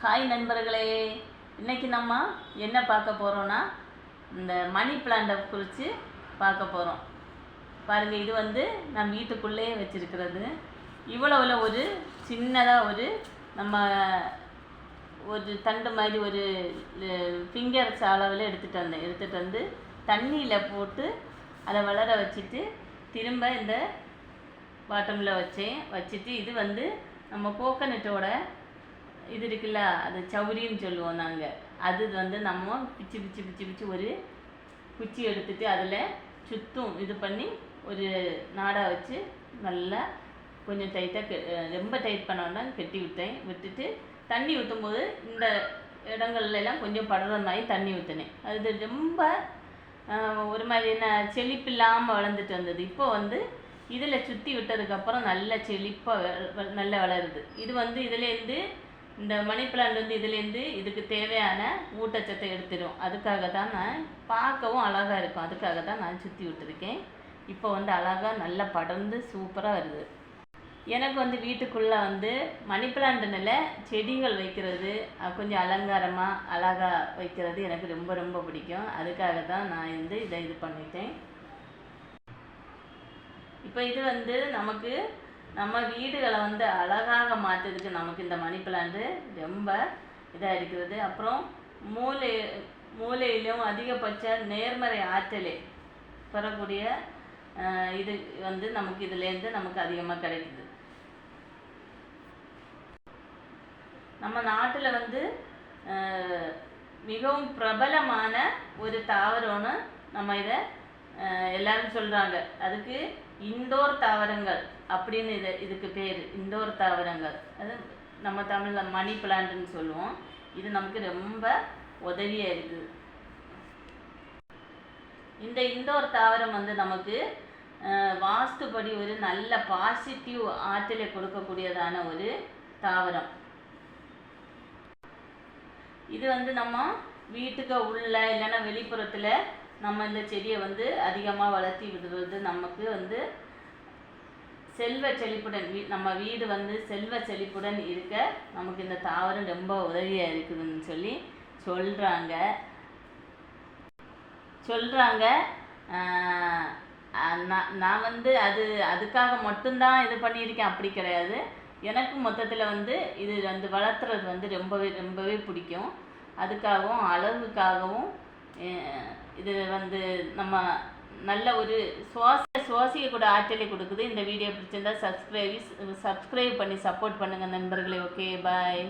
Hi நண்பர்களே, இன்றைக்கி நம்ம என்ன பார்க்க போகிறோன்னா இந்த மணி பிளான்ட்டை குறித்து பார்க்க போகிறோம். பாருங்கள், இது வந்து நான் வீட்டுக்குள்ளேயே வச்சுருக்கிறது. இவ்வளவுல ஒரு சின்னதாக நம்ம ஒரு தண்டு மாதிரி ஒரு ஃபிங்கர்ஸ் அளவில் எடுத்துகிட்டு வந்து தண்ணியில் போட்டு அதை வளர வச்சுட்டு திரும்ப இந்த பாட்டமில் வச்சுட்டு இது வந்து நம்ம கோகனட்டோட இது இருக்குல்ல, அது சவுரின்னு சொல்லுவோம் நாங்கள். அது வந்து நம்ம பிச்சு பிச்சு பிச்சு பிச்சு ஒரு குச்சி எடுத்துட்டு அதில் சுத்தம் இது பண்ணி ஒரு நாடாக வச்சு நல்லா கொஞ்சம் டைட்டாக ரொம்ப டைட் பண்ணோன்னா விட்டுட்டு தண்ணி ஊற்றும்போது இந்த இடங்கள்லாம் கொஞ்சம் படுற மாதிரி தண்ணி ஊற்றினேன். அது ரொம்ப ஒரு மாதிரி என்ன செழிப்பு இல்லாமல் வளர்ந்துட்டு வந்தது. இப்போ வந்து இதில் சுற்றி விட்டதுக்கப்புறம் நல்ல செழிப்பாக நல்லா வளருது. இது வந்து இதுலேருந்து இந்த மணி பிளான்ட் வந்து இதுலேருந்து இதுக்கு தேவையான ஊட்டச்சத்தை எடுத்துடும். அதுக்காக தான் நான் பார்க்கவும் அழகாக இருக்கும், அதுக்காக தான் நான் சுற்றி விட்டுருக்கேன். இப்போ வந்து அழகாக நல்லா படர்ந்து சூப்பராக வருது. எனக்கு வந்து வீட்டுக்குள்ளே வந்து மணி பிளான்ட்னால செடிகள் வைக்கிறது கொஞ்சம் அலங்காரமாக அழகாக வைக்கிறது எனக்கு ரொம்ப ரொம்ப பிடிக்கும். அதுக்காக தான் நான் வந்து இது பண்ணிட்டேன். இப்போ இது வந்து நமக்கு நம்ம வீடுகளை வந்து அழகாக மாற்றுறதுக்கு நமக்கு இந்த மணி பிளான்ட்டு ரொம்ப இதாக இருக்கிறது. அப்புறம் மூளையிலும் அதிகபட்ச நேர்மறை ஆற்றலை பெறக்கூடிய இது வந்து நமக்கு இதுலேருந்து நமக்கு அதிகமாக கிடைக்குது. நம்ம நாட்டில் வந்து மிகவும் பிரபலமான ஒரு தாவரம்னு நம்ம இதை எல்லாரும் சொல்கிறாங்க. அதுக்கு இண்டோர் தாவரங்கள் அப்படின்னு இதுக்கு பேர், இண்டோர் தாவரங்கள். அது நம்ம தமிழில் மணி பிளான்ட்னு சொல்லுவோம். இது நமக்கு ரொம்ப உதவியாக இருக்குது. இந்த இண்டோர் தாவரம் வந்து நமக்கு வாஸ்துபடி ஒரு நல்ல பாசிட்டிவ் ஆற்றலை கொடுக்கக்கூடியதான ஒரு தாவரம். இது வந்து நம்ம வீட்டுக்கு உள்ள இல்லைன்னா வெளிப்புறத்தில் நம்ம இந்த செடியை வந்து அதிகமாக வளர்த்தி விடுறது நமக்கு வந்து செல்வ செழிப்புடன் நம்ம வீடு வந்து செல்வ செழிப்புடன் இருக்க நமக்கு இந்த தாவரம் ரொம்ப உதவியாக இருக்குதுன்னு சொல்கிறாங்க. நான் வந்து அதுக்காக மட்டும்தான் இது பண்ணியிருக்கேன், அப்படி கிடையாது. எனக்கு மொத்தத்தில் வந்து இது வந்து வளர்த்துறது வந்து ரொம்பவே பிடிக்கும். அதுக்காகவும் அழகுக்காகவும் இது வந்து நம்ம நல்ல ஒரு சுவாசிக்க கூட ஆற்றலை கொடுக்குது. இந்த வீடியோ பிடிச்சிருந்தா சப்ஸ்கிரைப் பண்ணி சப்போர்ட் பண்ணுங்கள் நண்பர்களே. ஓகே, பாய்.